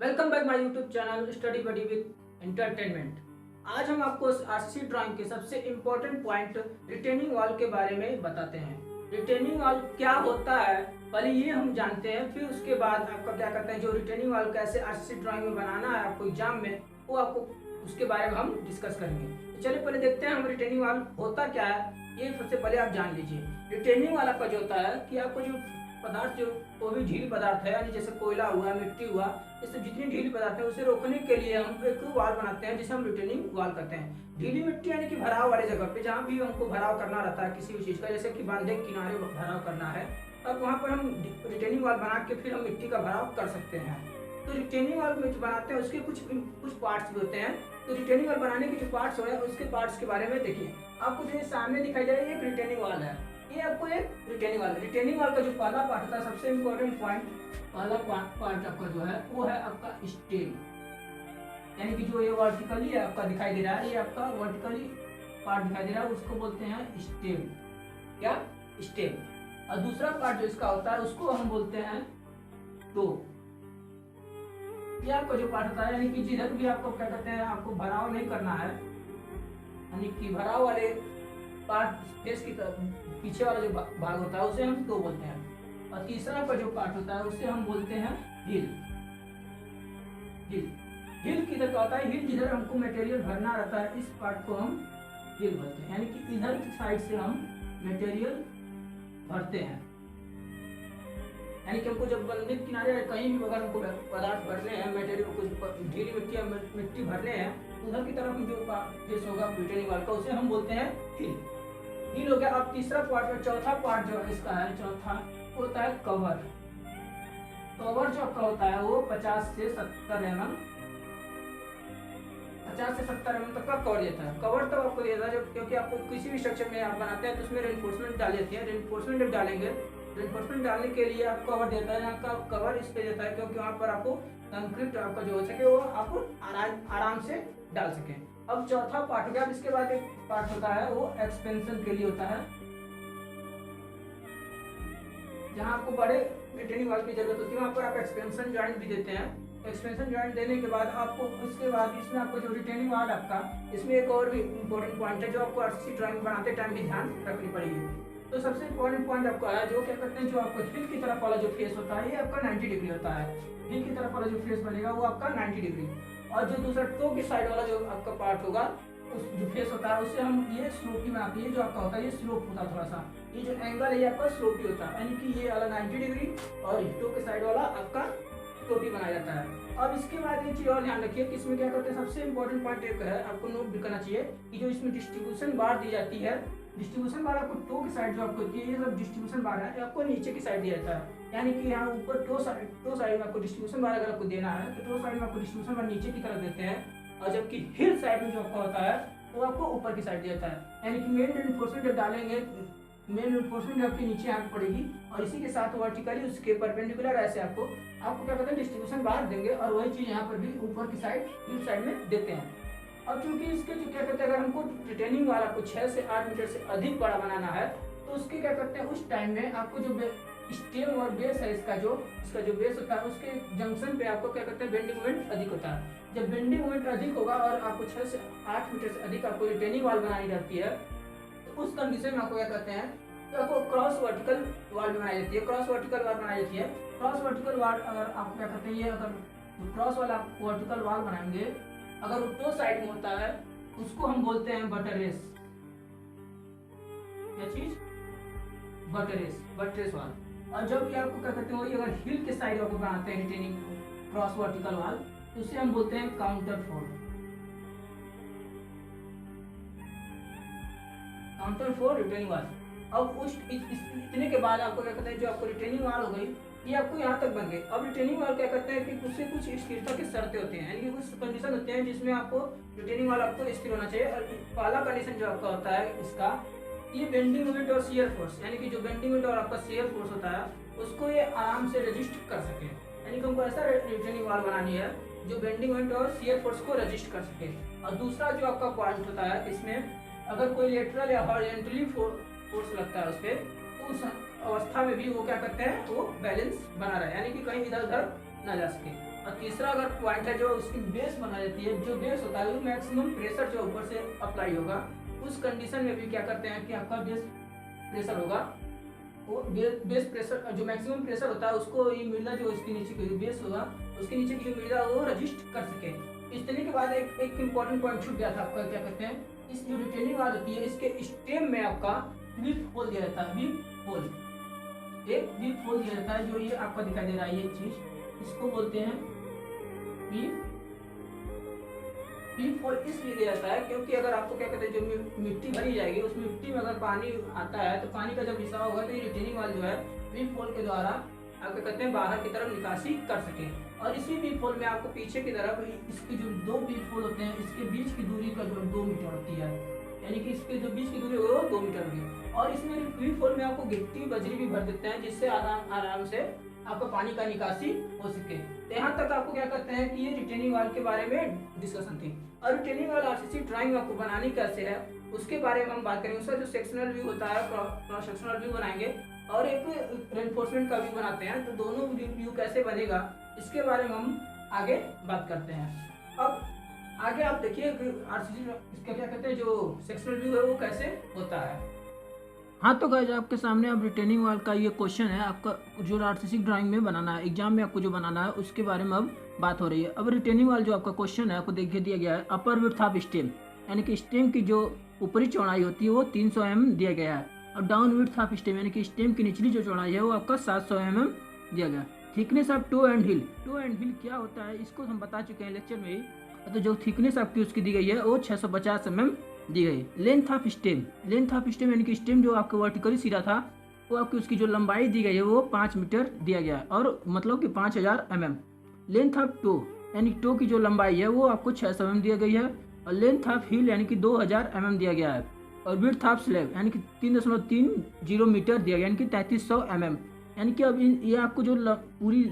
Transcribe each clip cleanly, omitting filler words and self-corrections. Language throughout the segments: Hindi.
Welcome back my YouTube channel study buddy with entertainment. आज हम आपको आरसीसी ड्राइंग के सबसे इम्पोर्टेंट पॉइंट रिटेनिंग वॉल के बारे में बताते हैं। रिटेनिंग वॉल क्या होता है पहले ये हम जानते हैं, फिर उसके बाद आपका क्या करते हैं जो रिटेनिंग वॉल कैसे आरसीसी ड्राइंग में बनाना है आपको एग्जाम में, वो आपको उसके बारे में हम डिस्कस करेंगे। तो चलिए पहले देखते हैं हम रिटेनिंग वॉल होता क्या है, ये सबसे पहले आप जान लीजिए। रिटेनिंग वॉल आपका जो होता है कि आपको जो पदार्थ जो कोई भी ढीली पदार्थ है, यानी जैसे कोयला हुआ, मिट्टी हुआ, ये सब जितनी ढीली पदार्थ है उसे रोकने के लिए हम एक वाल बनाते हैं जिसे हम रिटेनिंग वाल कहते हैं। ढीली मिट्टी यानी कि भराव वाले जगह पे जहाँ भी हमको भराव करना रहता है किसी भी चीज़ का, जैसे कि बांधे किनारे भराव करना है, तब वहाँ पर हम रिटेनिंग वाल बना के फिर हम मिट्टी का भराव कर सकते हैं। तो रिटेनिंग वाल में जो बनाते हैं उसके कुछ पार्ट्स भी होते हैं। तो रिटेनिंग वाल बनाने के जो पार्ट्स हो रहे हैं उसके पार्ट्स के बारे में देखिए। आपको जो सामने दिखाई दे रहा है एक रिटेनिंग वाल है, ये आपको एक रिटेनिंग वाल का जो पहला पार्ट होता है, सबसे इम्पोर्टेंट पॉइंट, पहला पार्ट आपका जो है वो है आपका स्टेम, यानी कि जो ये वर्टिकली आपका दिखाई दे रहा है, ये आपका वर्टिकली पार्ट दिखाई दे रहा है, उसको बोलते हैं स्टेम। क्या? स्टेम। और दूसरा पार्ट जो इसका होता है उसको हम बोलते हैं टो। ये आपका जो पार्ट होता है, यानी कि जिधर भी आपको क्या कहते हैं आपको भराव नहीं करना है, यानी कि भराव वाले पार्ट फेस की पीछे वाला जो भाग होता है उसे हम टो बोलते हैं। और तीसरा का जो पार्ट होता है उसे हम बोलते हैं हिल। हिल किधर का होता है? हिल जिधर हमको मटेरियल भरना रहता है, इस पार्ट को हम हिल बोलते हैं, यानी कि इधर की साइड से हम मटेरियल भरते हैं। यानी कि हमको जब बंधे किनारे कहीं भी अगर हमको पदार्थ भरने हैं, मटेरियल कुछ ढीली मिट्टी भरने हैं, उधर की तरफ जो फेस होगा रिटेनिंग वाल का उसे हम बोलते हैं हिल। हिल हो गया। अब तीसरा पार्ट और चौथा पार्ट जो इसका है, चौथा होता है कवर। कवर जो आपका होता है वो 50 से 70 mm तक का कवर देता है। कवर तब आपको देता है जब, क्योंकि आपको किसी भी स्ट्रक्चर में आप बनाते हैं तो उसमें रेनफोर्समेंट डाल देती है। रेनफोर्समेंट जब डालेंगे, रेनफोर्समेंट डालने के लिए आप कवर देता है, यहाँ का कवर इस पे देता है क्योंकि वहाँ पर आपको कंक्रीट आपका जो हो सके वो आपको आराम से डाल सके। अब चौथा पार्ट हो गया। अब इसके बाद एक पार्ट होता है वो एक्सपेंशन के लिए होता है, जहाँ आपको बड़े रिटेनिंग वाल की जरूरत होती है, वहाँ पर आप एक्सपेंशन जॉइंट भी देते हैं। एक्सपेंशन जॉइंट देने के बाद आपको उसके बाद इसमें आपको जो रिटेनिंग वाल आपका, इसमें एक और भी इम्पोर्टेंट पॉइंट है जो आपको आरसीसी ड्राइंग बनाते टाइम भी ध्यान रखनी पड़ेगी। तो सबसे इम्पोर्टेंट पॉइंट आपका है जो क्या करते हैं, जो आपको हिल की तरफ वाला जो फेस होता है ये आपका 90 डिग्री होता है। हिल की तरफ वाला जो फेस बनेगा वो आपका 90 डिग्री, और जो दूसरा टो की साइड वाला जो आपका पार्ट होगा, उस जो फेस होता है उसे हम ये स्लोपी बनाते हैं। जो आपका होता है ये स्लोप होता है थोड़ा सा, ये जो एंगल है ये आपका स्लोपी होता है, यानी कि ये वाला 90 डिग्री और टो के साइड वाला आपका टोपी बनाया जाता है। अब इसके बाद एक चीज और ध्यान रखिए कि इसमें क्या करते हैं, सबसे इम्पोर्टेंट पॉइंट एक है, आपको नोट भी करना चाहिए कि जो इसमें डिस्ट्रीब्यूशन बार दी जाती है, डिस्ट्रीब्यूशन बार आपको टो की साइड जो आपको होती है, ये सब डिस्ट्रीब्यूशन बार है आपको नीचे की साइड दिया जाता है। यानी कि यहाँ ऊपर टो साइड में आपको डिस्ट्रीब्यूशन बार अगर आपको देना है तो टो साइड में आपको डिस्ट्रीब्यूशन बार नीचे की तरफ देते हैं, और जबकि हिल साइड में जो आपका होता है वो आपको ऊपर की साइड दिया जाता है। यानी कि मेन रेनफोर्समेंट जब डालेंगे, मेन रेनफोर्समेंट आपके नीचे आंख पड़ेगी और इसी के साथ वर्टिकली उसके परपेंडिकुलर ऐसे आपको क्या कहते हैं डिस्ट्रीब्यूशन बार देंगे, और वही चीज़ यहाँ पर भी ऊपर की साइड हिल साइड में देते हैं। अब चूंकि इसके जो क्या कहते हैं, अगर हमको रिटेनिंग वाला को 6 से 8 मीटर से अधिक बड़ा बनाना है तो उसके क्या करते हैं, उस टाइम में आपको जो स्टेम और बेस है इसका जो बेस होता है उसके जंक्शन पे आपको क्या करते हैं बेंडिंग मोमेंट अधिक होता है। जब बेंडिंग मोमेंट अधिक होगा और आपको 6 से 8 मीटर से अधिक आपको रिटेनिंग वाल बनानी रहती है, तो उस कंडीशन में आपको क्या कहते हैं, तो आपको क्रॉस वर्टिकल वाल बनाई जाती है। क्रॉस वर्टिकल वाल बनाई जाती है। क्रॉस वर्टिकल वाल अगर आपको क्या कहते हैं, ये अगर क्रॉस वाला वर्टिकल वाल बनाएंगे, अगर वो टो साइड में होता है उसको हम बोलते हैं बटरेस। क्या चीज? बटरेस वाल। और जब ये आपको क्या कहते हैं, वही अगर हिल के साइड आपको बनाते हैं रिटेनिंग क्रॉस वर्टिकल वाल, तो उसे हम बोलते हैं काउंटर फोर रिटेनिंग वाल। अब उस इतने के बाद आपको क्या कहते हैं, जो आपको रिटेनिंग वाल हो गई ये आपको यहाँ तक बन गए। अब रिटेनिंग वाल क्या करते हैं कि उससे कुछ स्थिरता की शर्तें होती हैं, यानी कि कुछ कंडीशन होते हैं जिसमें आपको रिटेनिंग वाल आपको स्थिर होना चाहिए। और पहला कंडीशन जो आपका होता है इसका, ये बेंडिंग मोमेंट और शियर फोर्स, यानी कि जो बेंडिंग मोमेंट और आपका शियर फोर्स होता है उसको ये आराम से रजिस्ट कर सके। यानी कि हमको ऐसा रिटेनिंग वाल बनानी है जो बेंडिंग मोमेंट और शियर फोर्स को रजिस्ट कर सके। और दूसरा जो आपका पॉइंट होता है इसमें, अगर कोई लेटरल या हॉरिजॉन्टली फोर्स लगता है उस पर, तो उस अवस्था में भी वो क्या करते हैं, वो बैलेंस बना रहे, यानी कि कहीं इधर उधर ना जा सके। और तीसरा अगर पॉइंट है जो उसकी बेस बना देती है, जो बेस होता है वो मैक्सिमम प्रेशर जो ऊपर से अप्लाई होगा, उस कंडीशन में भी क्या करते हैं कि आपका बेस प्रेशर होगा, वो बेस प्रेशर जो मैक्सिमम प्रेशर होता है उसको ये मृदा जो इसके नीचे की बेस होगा उसके नीचे की जो मृदा वो रजिस्ट कर सके। इस तरह के बाद एक इम्पॉर्टेंट पॉइंट छूट गया था आपका, क्या कहते हैं, इस जो रिटेनिंग वाल होती है इसके स्टेम में आपका वीप होल दिया जाता है, वीप होल, एक वीप होल दिया जाता है जो ये आपका दिखाई दे रहा है, ये चीज इसको बोलते हैं वीप होल। इसलिए दिया जाता है क्योंकि अगर आपको क्या कहते हैं जो मिट्टी भरी जाएगी उस मिट्टी में अगर पानी आता है तो पानी का जब रिसाव होगा तो ये रिटेनिंग वाल जो है वीप होल के द्वारा आप क्या कहते हैं बाहर की तरफ निकासी कर सके। और इसी वीप होल में आपको पीछे की तरफ इसके जो दो वीप होल होते हैं इसके बीच की दूरी का जो 2 मीटर होती है, यानी कि इसके जो बीच की दूरी होगी वो 2 मीटर होगी। और इसमें वीप होल में आपको गिट्टी बजरी भी भर देते हैं जिससे आराम से आपका पानी का निकासी हो सके। तो यहाँ तक आपको क्या कहते हैं कि ये रिटेनिंग वाल के बारे में डिस्कशन थी। और रिटेनिंग वाल आरसीसी ड्राइंग आपको बनानी कैसे है उसके बारे में हम बात करेंगे। उसका जो सेक्शनल व्यू होता है क्रॉस सेक्शनल व्यू बनाएंगे और एक रेनफोर्समेंट का व्यू बनाते हैं, तो दोनों व्यू कैसे बनेगा इसके बारे में हम आगे बात करते हैं। अब आगे आप देखिए आरसीसी इसका क्या कहते हैं जो सेक्शनल व्यू है वो कैसे होता है। हाँ तो गाइस आपके सामने अब रिटेनिंग वाल का ये क्वेश्चन है, आपका जो आरसीसी ड्राइंग में बनाना है, एग्जाम में आपको जो बनाना है उसके बारे में अब बात हो रही है। अब रिटेनिंग वाल जो आपका क्वेश्चन है आपको देखिए दिया गया है अपर विड्थ ऑफ स्टेम, यानी कि स्टेम की जो ऊपरी चौड़ाई होती है वो 300 mm दिया गया है। और डाउन विड्थ ऑफ स्टेम यानी कि स्टेम की निचली जो चौड़ाई है वो आपका 700 mm दिया गया है। Thickness of toe and heel, toe and heel क्या होता है इसको हम बता चुके हैं लेक्चर में ही, तो जो थिकनेस आपकी उसकी दी गई है वो 650 mm दी गई। Length of stem, length of stem यानी कि स्टेम जो आपका वर्टिकली सिरा था वो आपकी उसकी जो लंबाई दी गई है वो 5 मीटर दिया गया है, और मतलब कि 5000 mm। लेंथ ऑफ टो यानी टो की जो लंबाई है वो आपको 600 mm दिया गई है। और लेंथ ऑफ हील यानी कि 2000 mm दिया गया है। और विड्थ ऑफ स्लैब यानी कि 3.30 मीटर दिया गया, यानी कि 3300 mm। यानी कि अब ये आपको जो पूरी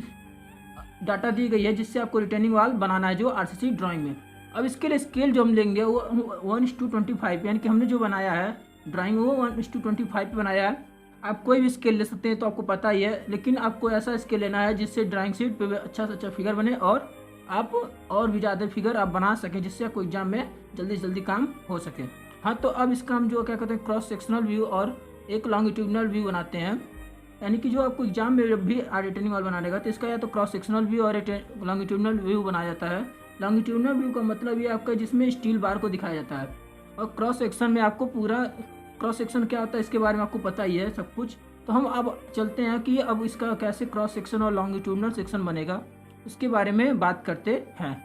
डाटा दी गई है जिससे आपको रिटेनिंग वाल बनाना है जो आरसीसी ड्राइंग में। अब इसके लिए स्केल जो हम लेंगे वो 1:25, यानी कि हमने जो बनाया है ड्राइंग वो 1:25 बनाया है। आप कोई भी स्केल ले सकते हैं तो आपको पता ही है, लेकिन आपको ऐसा स्केल लेना है जिससे ड्राइंग शीट पे अच्छा से अच्छा फिगर बने और आप और भी ज़्यादा फिगर आप बना सकें जिससे आपको एग्जाम में जल्दी से जल्दी काम हो सके। हाँ तो अब इसका हम जो क्या कहते हैं क्रॉस सेक्शनल व्यू और एक लॉन्गिट्यूडनल व्यू बनाते हैं, यानी कि जो आपको एग्जाम में जब भी रिटेनिंग वाल बनाने तो इसका या तो क्रॉस सेक्शनल व्यू और लॉन्गिट्यूडनल व्यू बनाया जाता है। लॉन्गिट्यूडनल व्यू का मतलब ये आपका जिसमें स्टील बार को दिखाया जाता है, और क्रॉस सेक्शन में आपको पूरा क्रॉस सेक्शन क्या होता है इसके बारे में आपको पता ही है सब कुछ। तो हम अब चलते हैं कि अब इसका कैसे क्रॉस सेक्शन और लॉन्गिट्यूडनल सेक्शन बनेगा उसके बारे में बात करते हैं।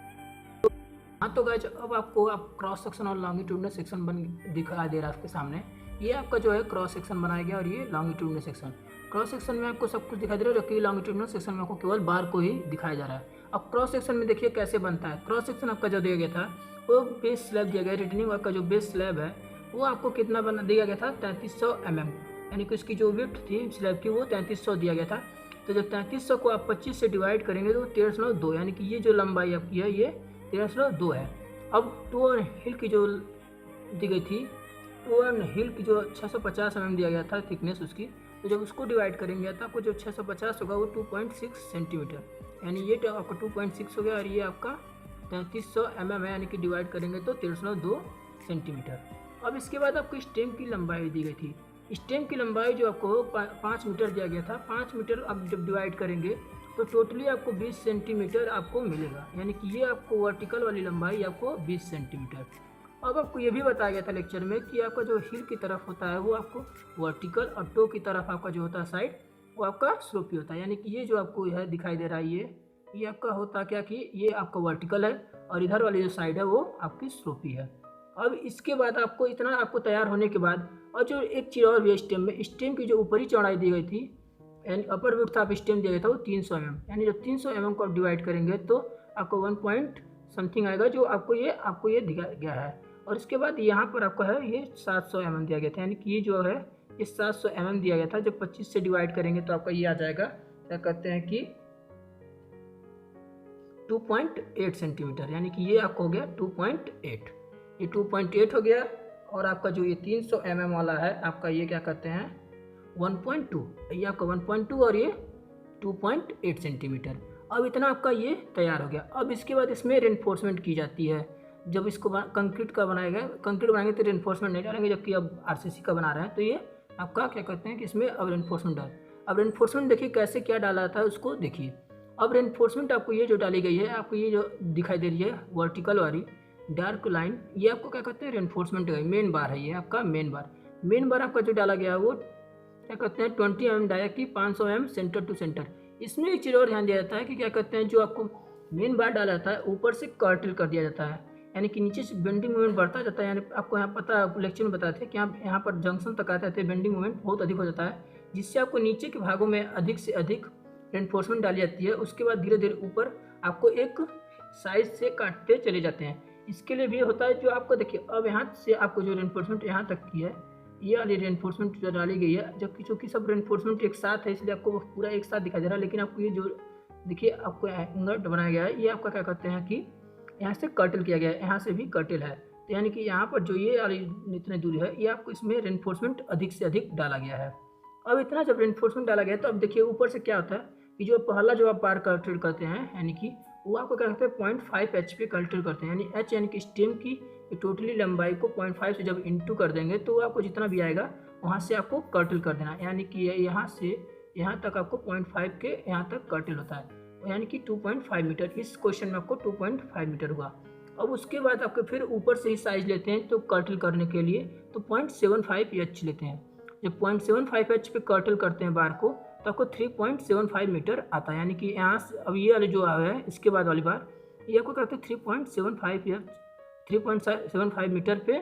हाँ तो गाइस अब आपको क्रॉस सेक्शन और लॉन्गिट्यूडनल सेक्शन बन दिखाई दे रहा है आपके सामने। ये आपका जो है क्रॉस सेक्शन बनाया गया और ये लॉन्गिट्यूडनल सेक्शन। क्रॉस सेक्शन में आपको सब कुछ दिखाई दे रहा है, जबकि लॉन्गिट्यूडनल सेक्शन में आपको केवल बार को ही दिखाया जा रहा है। अब क्रॉस सेक्शन में देखिए कैसे बनता है। क्रॉस सेक्शन आपका जो दिया गया था वो बेस स्लैब दिया गया, रिटेनिंग वाल का जो बेस स्लैब है वो आपको कितना बना दिया गया था 3300 mm, यानी कि उसकी जो विड्थ थी स्लैब की वो 3300 दिया गया था। तो जब 3300 को आप 25 से डिवाइड करेंगे तो 1302, यानी कि ये जो लंबाई आपकी है ये 1302 है। अब टो एंड हिल की जो दी गई थी, टो एंड हिल की जो 650 mm दिया गया था थिकनेस उसकी, तो जब उसको डिवाइड करेंगे तो आपको जो 650 होगा वो 2.6 सेंटीमीटर, यानी ये आपका 2.6 हो गया और ये आपका 3300 mm है, यानी कि डिवाइड करेंगे तो 1302 सेंटीमीटर। अब इसके बाद आपको स्टेम की लंबाई दी गई थी। स्टेम की लंबाई जो आपको 5 मीटर दिया गया था, 5 मीटर आप जब डिवाइड करेंगे तो टोटली आपको 20 सेंटीमीटर आपको मिलेगा, यानी कि ये आपको वर्टिकल वाली लंबाई आपको 20 सेंटीमीटर। अब आपको ये भी बताया गया था लेक्चर में कि आपका जो हिल की तरफ होता है वो आपको वर्टिकल और टो की तरफ आपका जो होता है साइड वो आपका स्लोपी होता है, यानी कि ये जो आपको है दिखाई दे रहा है ये आपका होता क्या कि ये आपका वर्टिकल है और इधर वाली जो साइड है वो आपकी स्लोपी है। अब इसके बाद आपको इतना आपको तैयार होने के बाद और जो एक चीज़ और भी स्टेम में, स्टेम की जो ऊपरी चौड़ाई दी गई थी यानी अपर विड्थ ऑफ स्टेम दिया गया था वो 300 mm, यानी जब 300 mm को आप डिवाइड करेंगे तो आपको 1 पॉइंट समथिंग आएगा जो आपको ये दिया गया है। और इसके बाद यहाँ पर आपको है ये 700 mm दिया गया था, यानी कि ये जो है ये 700 mm दिया गया था। जब 25 से डिवाइड करेंगे तो आपका ये आ जाएगा, क्या कहते हैं कि 2.8 सेंटीमीटर, यानी कि ये आपको हो गया 2.8, ये 2.8 हो गया। और आपका जो ये 300 mm वाला है आपका ये क्या कहते हैं 1.2, ये आपका 1.2 और ये 2.8 सेंटीमीटर। अब इतना आपका ये तैयार हो गया। अब इसके बाद इसमें रेनफोर्समेंट की जाती है। जब इसको कंक्रीट का बनाएगा, कंक्रीट बनाएंगे तो रेनफोर्समेंट नहीं डालेंगे, जबकि अब आरसीसी का बना रहे हैं तो ये आपका क्या कहते हैं कि इसमें अब रेनफोर्समेंट डाल। अब रेनफोर्समेंट देखिए कैसे क्या डाला था उसको देखिए। अब रेनफोर्समेंट आपको ये जो डाली गई है, आपको ये जो दिखाई दे रही है वर्टिकल वाली डार्क लाइन, ये आपको क्या कहते हैं रेनफोर्समेंट है, मेन बार है ये आपका मेन बार। मेन बार आपका जो डाला गया है वो क्या कहते हैं 20 mm डाया की 500 mm सेंटर टू सेंटर। इसमें एक चीज़ और ध्यान दिया जाता है कि क्या कहते हैं जो आपको मेन बार डाला जाता है ऊपर से कर्टल कर दिया जाता है, यानी कि नीचे से बेंडिंग मोमेंट बढ़ता जाता है। यानी आपको यहाँ पता लेक्चर में बताते हैं कि आप यहाँ पर जंक्शन तक आते थे बेंडिंग मोमेंट बहुत अधिक हो जाता है, जिससे आपको नीचे के भागों में अधिक से अधिक रेनफोर्समेंट डाली जाती है। उसके बाद धीरे धीरे ऊपर आपको एक साइज से काटते चले जाते हैं। इसके लिए भी होता है जो आपको देखिए अब यहाँ से आपको जो रेनफोर्समेंट यहाँ तक की है ये वाली रेनफोर्समेंट जो डाली गई है, जबकि चूँकि सब रेनफोर्समेंट एक साथ है इसलिए आपको पूरा एक साथ दिखाई दे रहा है, लेकिन आपको ये जो देखिए आपको एंगल बनाया गया है ये आपका क्या कहते हैं कि यहाँ से कर्टल किया गया है, यहाँ से भी कर्टल है, तो यानी कि यहाँ पर जो ये वाली इतनी दूरी है ये आपको इसमें रेनफोर्समेंट अधिक से अधिक डाला गया है। अब इतना जब रेनफोर्समेंट डाला गया तो अब देखिए ऊपर से क्या होता है कि जो पहला जो आप बार कर्टल करते हैं यानी कि वो आपको क्या कहते हैं 0.5 H पे कर्टल करते हैं, यानी H यानी कि स्टेम की टोटली लंबाई को 0.5 से जब इंटू कर देंगे तो आपको जितना भी आएगा वहाँ से आपको कर्टल कर देना, यानी कि यहाँ से यहाँ तक आपको 0.5 के यहाँ तक कर्टल होता है, यानी कि 2.5 मीटर। इस क्वेश्चन में आपको 2.5 मीटर हुआ। अब उसके बाद आपको फिर ऊपर से ही साइज लेते हैं तो कर्टल करने के लिए तो 0.75 H लेते हैं। जब 0.75 H पे कर्टल करते हैं बार को तो आपको 3.75 मीटर आता है, यानी कि यहाँ से अब ये वाले जो आया है इसके बाद वाली बार ये आपको कहते हैं 3.75 मीटर पे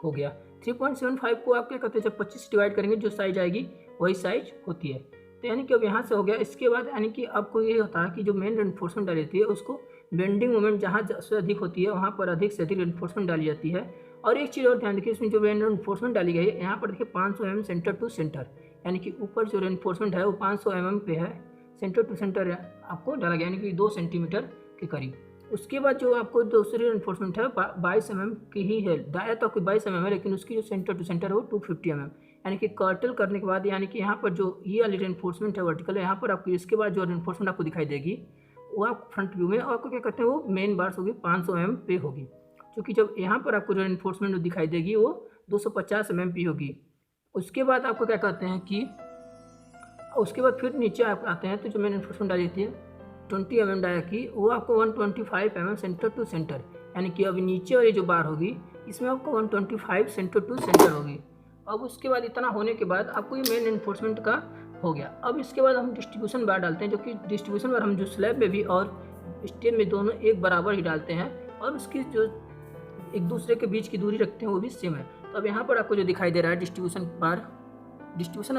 हो गया। 3.75 को आप क्या कहते हैं जब 25 डिवाइड करेंगे जो साइज आएगी वही साइज होती है, तो यानी कि अब यहाँ से हो गया। इसके बाद यानी कि आपको ये होता है कि जो मेन रेनफोर्समेंट डाली जाती है उसको बेंडिंग मोमेंट जहाँ से अधिक होती है वहाँ पर अधिक से अधिक रेनफोर्समेंट डाली जाती है। और एक चीज़ और ध्यान देखिए इसमें जो रेनफोर्समेंट डाली गई है यहाँ पर देखिए 500 mm सेंटर टू सेंटर, यानी कि ऊपर जो रेनफोर्समेंट है वो 500 mm पे है, सेंटर टू सेंटर आपको डाला गया यानी कि 2 सेंटीमीटर के करीब। उसके बाद जो आपको दूसरी रेनफोर्समेंट है 22 mm की ही है, डाया तो आपको 22 mm है लेकिन उसकी जो सेंटर टू सेंटर है वो 250 mm, यानी कि कर्टल करने के बाद यानी कि यहाँ पर जो ये वाली रेनफोर्समेंट है वर्टिकल है यहाँ पर आपको इसके बाद जो रेनफोर्समेंट आपको दिखाई देगी वो आप फ्रंट व्यू में आपको क्या कहते हैं वो मेन बार्स होगी 500 mm पे होगी, क्योंकि जब यहाँ पर आपको जो रेनफोर्समेंट दिखाई देगी वो 250 mm पे होगी। उसके बाद आपको क्या कहते हैं कि उसके बाद फिर नीचे आप आते हैं तो जो मैंने रेनफोर्समेंट डाली थी 20 mm डाया की वो आपको 125 mm सेंटर टू सेंटर, यानी कि अभी नीचे वाली जो बार होगी इसमें आपको 125 सेंटर टू सेंटर होगी। अब उसके बाद इतना होने के बाद आपको ये मेन रेनफोर्समेंट का हो गया। अब इसके बाद हम डिस्ट्रीब्यूशन बार डालते हैं, जो कि डिस्ट्रीब्यूशन बार हम जो स्लैब में भी और स्टेम में दोनों एक बराबर ही डालते हैं और उसकी जो एक दूसरे के बीच की दूरी रखते हैं वो भी सेम है। तो अब यहाँ पर आपको जो दिखाई दे रहा है डिस्ट्रीब्यूशन बार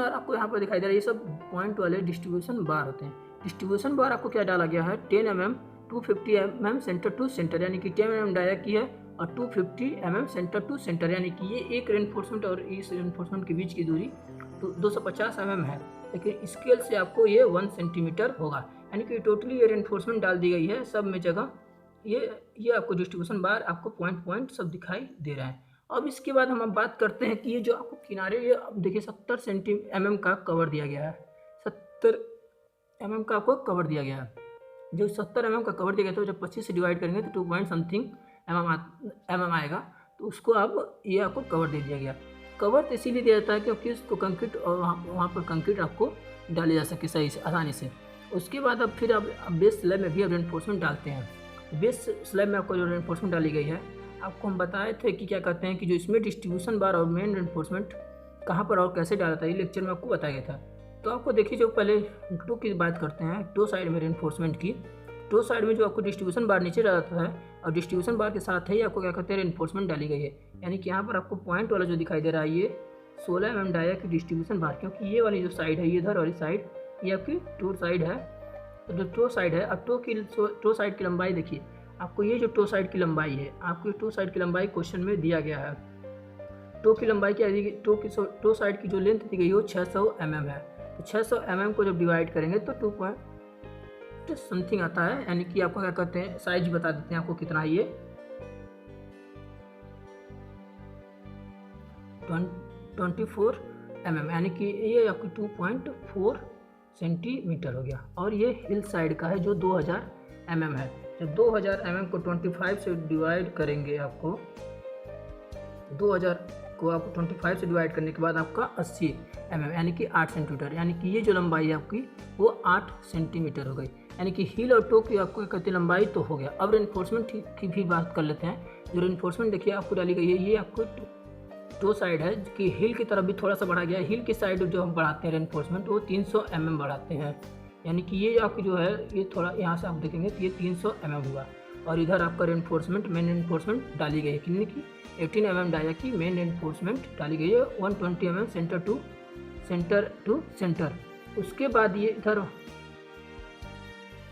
आपको यहाँ पर दिखाई दे रहा है, ये सब पॉइंट वाले डिस्ट्रीब्यूशन बार होते हैं। डिस्ट्रीब्यूशन बार आपको क्या डाला गया है 10 mm 250 mm centre to centre, यानी कि 10 mm डाया की है और 250 mm सेंटर टू सेंटर, यानी कि ये एक रेनफोर्समेंट और इस रेनफोर्समेंट के बीच की दूरी 250 mm है, लेकिन स्केल से आपको ये 1 सेंटीमीटर होगा, यानी कि टोटली ये रेनफोर्समेंट डाल दी गई है सब में जगह। ये आपको डिस्ट्रीब्यूशन बार आपको पॉइंट सब दिखाई दे रहा है। अब इसके बाद हम बात करते हैं कि ये जो आपको किनारे ये अब देखिए 70 mm का कवर दिया गया है, 70 mm का आपको कवर दिया गया है। जो 70 mm का कवर दिया गया तो जब 25 से डिवाइड करेंगे तो 2 पॉइंट समथिंग mm आएगा, तो उसको अब ये आपको कवर दे दिया गया। कवर तो इसीलिए दिया जाता है क्योंकि उसको कंक्रीट और वहाँ पर कंक्रीट आपको डाली जा सके सही से आसानी से। उसके बाद अब फिर आप बेस स्लैब में भी अब रेनफोर्समेंट डालते हैं। बेस स्लैब में आपको जो रेनफोर्समेंट डाली गई है आपको हम बताए थे कि क्या कहते हैं कि जो इसमें डिस्ट्रीब्यूशन बार और मेन रेनफोर्समेंट कहाँ पर और कैसे डाला था ये लेक्चर में आपको बताया गया था। तो आपको देखिए जो पहले टो की बात करते हैं, टो साइड में रेनफोर्समेंट की, टो साइड में जो आपको डिस्ट्रीब्यूशन बार नीचे डालता है और डिस्ट्रीब्यूशन बार के साथ ही आपको क्या कहते हैं रेनफोर्समेंट डाली गई है, यानी कि यहाँ पर आपको पॉइंट वाला जो दिखाई दे रहा है ये 16 mm डाया की डिस्ट्रीब्यूशन बार, क्योंकि ये वाली जो साइड है ये इधर वाली साइड ये आपकी टो साइड है। तो जो टो साइड है अब टो साइड की लंबाई देखिए, आपको ये जो टो साइड की लंबाई है आपको टो साइड की लंबाई क्वेश्चन में दिया गया है। टो की लंबाई क्या है, टो साइड की जो लेंथ दी गई है वो 600 mm है। तो 600 mm को जब डिवाइड करेंगे तो 2 पॉइंट समथिंग आता है, यानी कि आपको क्या कहते हैं साइज बता देते हैं आपको कितना है ये 24 mm, यानी कि ये आपकी 2.4 सेंटीमीटर हो गया। और ये हिल साइड का है जो 2000 mm है। जब 2000 mm को 25 से डिवाइड करेंगे, आपको 2000 को आप 25 से डिवाइड करने के बाद आपका 80 mm यानी कि 8 सेंटीमीटर, यानी कि ये जो लंबाई है आपकी वो 8 सेंटीमीटर हो गई। यानी कि हील और टो की आपको कहते लंबाई तो हो गया। अब रेनफोर्समेंट की भी बात कर लेते हैं। जो रेनफोर्समेंट देखिए आपको डाली गई है, ये आपको टो साइड है कि हिल की तरफ भी थोड़ा सा बढ़ा गया है। हिल की साइड जो हम बढ़ाते हैं रेनफोर्समेंट वो 300 mm बढ़ाते हैं। यानी कि ये आपकी जो है ये थोड़ा यहाँ से आप देखेंगे तो ये 300 mm हुआ। और इधर आपका रेनफोर्समेंट मेन रेनफोर्समेंट डाली गई है कितनी की 18 mm डाया की मेन रेनफोर्समेंट डाली गई है 120 mm सेंटर टू सेंटर। उसके बाद ये इधर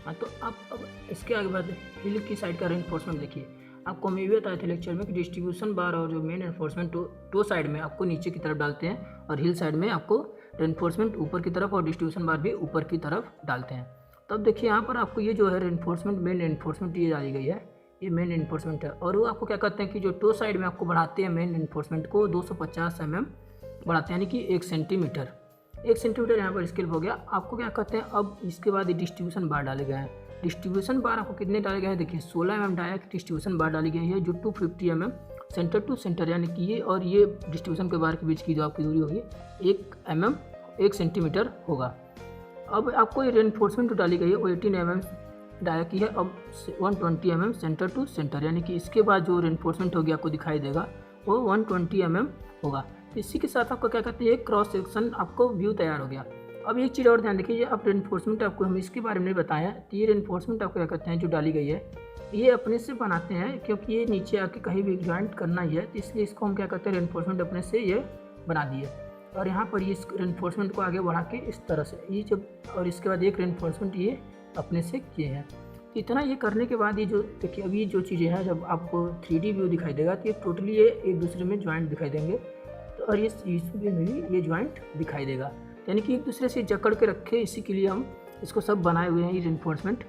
हाँ, तो आप अब इसके आगे बाद हिल की साइड का रेनफोर्समेंट देखिए। आपको मैं भी बताया था लेक्चर में कि डिस्ट्रीब्यूशन बार और जो मेन रेनफोर्समेंट टो साइड में आपको नीचे की तरफ डालते हैं और हिल साइड में आपको रेनफोर्समेंट ऊपर की तरफ और डिस्ट्रीब्यूशन बार भी ऊपर की तरफ डालते हैं। तब देखिए यहाँ पर आपको ये जो है रेनफोर्समेंट मेन रेनफोर्समेंट ये डाली गई है, ये मेन रेनफोर्समेंट है। और वो आपको क्या कहते हैं कि जो टो साइड में आपको बढ़ाते हैं मेन रेनफोर्समेंट को 250 mm बढ़ाते हैं, यानी कि 1 सेंटीमीटर यहाँ पर स्केल हो गया। आपको क्या कहते हैं अब इसके बाद डिस्ट्रीब्यूशन बार डाले गए हैं। डिस्ट्रीब्यूशन बार आपको कितने डाले गए हैं देखिए 16 mm डाया कि डिस्ट्रीब्यूशन बार डाली गई है जो 250 mm सेंटर टू सेंटर, यानी कि ये और ये डिस्ट्रीब्यूशन के बार के बीच की जो आपकी दूरी होगी 1 सेंटीमीटर होगा। अब आपको ये रेनफोर्समेंट जो डाली गई है वो 18 mm डाया की है, अब 120 mm सेंटर टू सेंटर, यानी कि इसके बाद जो रेनफोर्समेंट होगी आपको दिखाई देगा वो 120 mm होगा। इसी के साथ आपको क्या कहते हैं क्रॉस सेक्शन आपको व्यू तैयार हो गया। अब एक चीज़ और ध्यान देखिए, अब रेनफोर्समेंट आपको हम इसके बारे में नहीं बताया है। तो ये रेनफोर्समेंट आपको क्या कहते हैं जो डाली गई है ये अपने से बनाते हैं, क्योंकि ये नीचे आके कहीं भी ज्वाइंट करना ही है, तो इसलिए इसको हम क्या कहते हैं रेनफोर्समेंट अपने से ये बना दिए। और यहाँ पर ये इस रेनफोर्समेंट को आगे बढ़ा के इस तरह से ये जब और इसके बाद एक रेनफोर्समेंट ये अपने से किए हैं। तो इतना ये करने के बाद ये जो देखिए अभी जो चीज़ें हैं जब आपको 3D व्यू दिखाई देगा तो ये टोटली ये एक दूसरे में ज्वाइंट दिखाई देंगे, तो और ये इसमें भी ये ज्वाइंट दिखाई देगा, यानी कि एक दूसरे से जकड़ के रखे। इसी के लिए हम इसको सब बनाए हुए हैं ये रेनफोर्समेंट।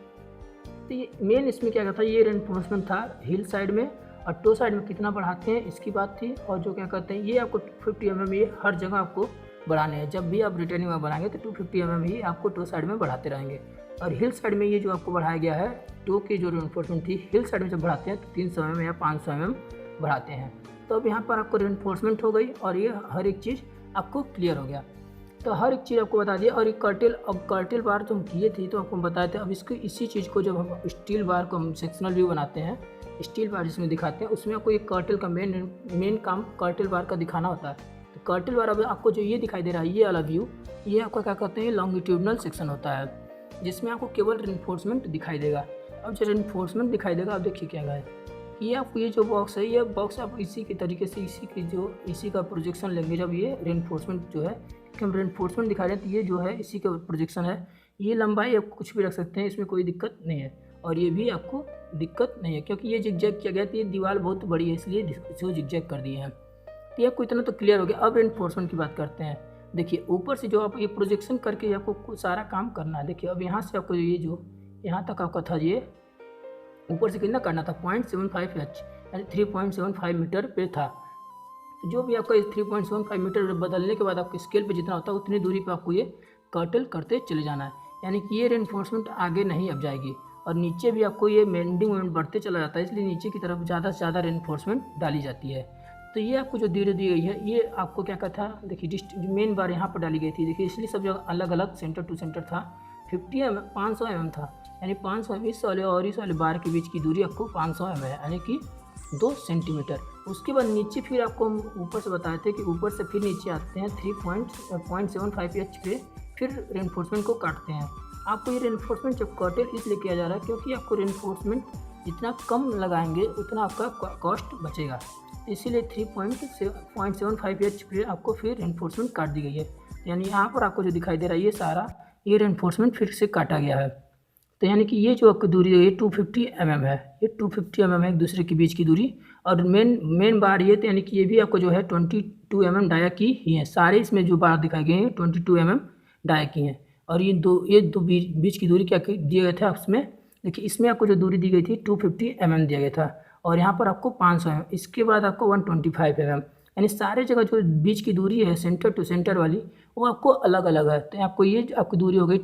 तो ये मेन इसमें क्या कहता है ये रेनफोर्समेंट था हिल साइड में, और टो साइड में कितना बढ़ाते हैं इसकी बात थी। और जो क्या कहते हैं ये आपको 250 mm ये हर जगह आपको बढ़ाने हैं। जब भी आप रिटर्निंग में बढ़ाएंगे तो 250 mm ही आपको टो साइड में बढ़ाते रहेंगे। और हिल साइड में ये जो आपको बढ़ाया गया है टो की जो रेनफोर्समेंट थी हिल साइड में जब बढ़ाते हैं तो 300 mm या 500 mm बढ़ाते हैं। तो अब यहाँ पर आपको रेनफोर्समेंट हो गई और ये हर एक चीज़ आपको क्लियर हो गया। तो हर एक चीज़ आपको बता दिया। और ये कर्टेल, अब कर्टेल बार जो हम किए थे तो आपको हम बताए थे। अब इसको इसी चीज़ को जब हम स्टील बार को हम सेक्शनल व्यू बनाते हैं, स्टील बार जिसमें दिखाते हैं उसमें आपको एक कर्टेल का मेन काम कर्टेल बार का दिखाना होता है। तो कर्टेल बार अब आपको जो ये दिखाई दे रहा है ये वाला व्यू, ये आपका क्या कहते हैं लॉन्गिट्यूडनल सेक्शन होता है, जिसमें आपको केवल रेनफोर्समेंट दिखाई देगा। अब जो रेनफोर्समेंट दिखाई देगा अब देखिए क्या है, ये आपको ये जो बॉक्स है ये बॉक्स आप इसी के तरीके से इसी का प्रोजेक्शन लेंगे। जब ये रेनफोर्समेंट जो है कि हम रेनफोर्समेंट दिखा रहे हैं तो ये जो है इसी का प्रोजेक्शन है। ये लंबाई आप कुछ भी रख सकते हैं, इसमें कोई दिक्कत नहीं है। और ये भी आपको दिक्कत नहीं है क्योंकि ये जिगजैग किया गया तो ये दीवार बहुत बड़ी है इसलिए इसको जिगजैग कर दिए हैं। तो ये आपको इतना तो क्लियर हो गया। अब रेनफोर्समेंट की बात करते हैं। देखिए ऊपर से जो आप ये प्रोजेक्शन करके आपको सारा काम करना है। देखिए अब यहाँ से आपको ये जो यहाँ तक आपका था ये ऊपर से कितना करना था 0.75 H यानी 3.75 मीटर पे था। तो जो भी आपका 3.75 मीटर बदलने के बाद आपके स्केल पे जितना होता है उतनी दूरी पे आपको ये कर्टल करते चले जाना है, यानी कि ये रेनफोर्समेंट आगे नहीं अब जाएगी। और नीचे भी आपको ये बेंडिंग मोमेंट बढ़ते चला जाता है, इसलिए नीचे की तरफ ज़्यादा से ज़्यादा रेनफोर्समेंट डाली जाती है। तो ये आपको जो धीरे दी गई है ये आपको क्या कहता था देखिए मेन बार यहाँ पर डाली गई थी। देखिए इसलिए सब जगह अलग अलग सेंटर टू सेंटर था। 500 mm था, यानी 500 इस वाले और इस वाले बार के बीच की दूरी आपको 500 mm है, यानी कि 2 सेंटीमीटर। उसके बाद नीचे फिर आपको हम ऊपर से बताए थे कि ऊपर से फिर नीचे आते हैं 3.75 H पे फिर रेनफोर्समेंट को काटते हैं। आपको ये रेनफोर्समेंट जब कर्टेल इसलिए किया जा रहा है क्योंकि आपको रेनफोर्समेंट जितना कम लगाएंगे उतना आपका कॉस्ट बचेगा, इसीलिए 3.75 H पे आपको फिर रेनफोर्समेंट काट दी गई है। यानी यहाँ पर आपको जो दिखाई दे रहा है ये सारा ये रेनफोर्समेंट फिर से काटा गया है। तो यानी कि ये जो आपकी दूरी है ये 250 mm है, ये 250 mm है एक दूसरे के बीच की दूरी। और मेन बार ये तो यानी कि ये भी आपको जो है 22 mm डाया की ही है। सारे इसमें जो बार दिखाए गए हैं 22 mm डाया की हैं। और ये दो बीच की दूरी क्या दिया गया था उसमें देखिए, इसमें आपको जो दूरी दी गई थी 250 mm दिया गया था और यहाँ पर आपको 500 mm, इसके बाद आपको 125 mm। यानी सारे जगह जो बीच की दूरी है सेंटर टू सेंटर वाली वो आपको अलग अलग है। तो आपको ये आपकी दूरी हो गई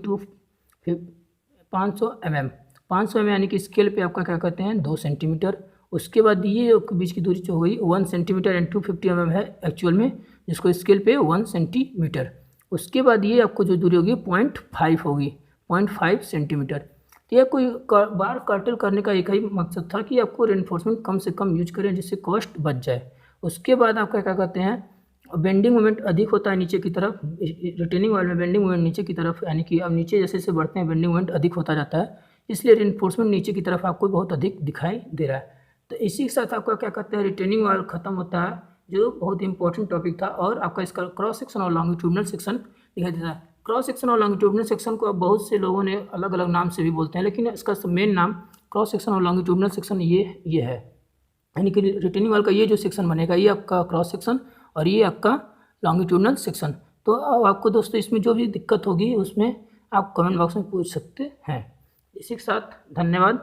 500 mm। 500 mm यानी कि स्केल पे आपका क्या कहते हैं 2 सेंटीमीटर। उसके बाद ये बीच की दूरी जो हो गई 1 सेंटीमीटर एंड 250 mm है एक्चुअल में, जिसको स्केल पे 1 सेंटीमीटर। उसके बाद ये आपको जो दूरी होगी 0.5 होगी, 0.5 सेंटीमीटर। तो यह कोई बार कर्टल करने का एक ही मकसद था कि आपको रेनफोर्समेंट कम से कम यूज करें जिससे कॉस्ट बच जाए। उसके बाद आपका क्या कहते हैं बेंडिंग मोमेंट अधिक होता है नीचे की तरफ, रिटेनिंग वाल में बेंडिंग मोमेंट नीचे की तरफ, यानी कि अब नीचे जैसे जैसे बढ़ते हैं बेंडिंग मोमेंट अधिक होता जाता है, इसलिए रेनफोर्समेंट नीचे की तरफ आपको बहुत अधिक दिखाई दे रहा है। तो इसी के साथ आपका क्या कहते हैं रिटेनिंग वाल खत्म होता है, जो बहुत इंपॉर्टेंट टॉपिक था। और आपका इसका क्रॉस सेक्शन और लॉन्गिट्यूडनल सेक्शन दिखाई देता है। क्रॉस सेक्शन और लॉन्गिट्यूडनल सेक्शन को अब बहुत से लोगों ने अलग अलग नाम से भी बोलते हैं, लेकिन इसका मेन नाम क्रॉस सेक्शन और लॉन्गिट्यूडनल सेक्शन ये है। यानी कि रिटेनिंग वाल का ये जो सेक्शन बनेगा ये आपका क्रॉस सेक्शन और ये आपका लॉन्गिट्यूडनल सेक्शन। तो अब आपको दोस्तों इसमें जो भी दिक्कत होगी उसमें आप कमेंट बॉक्स में पूछ सकते हैं। इसी के साथ धन्यवाद।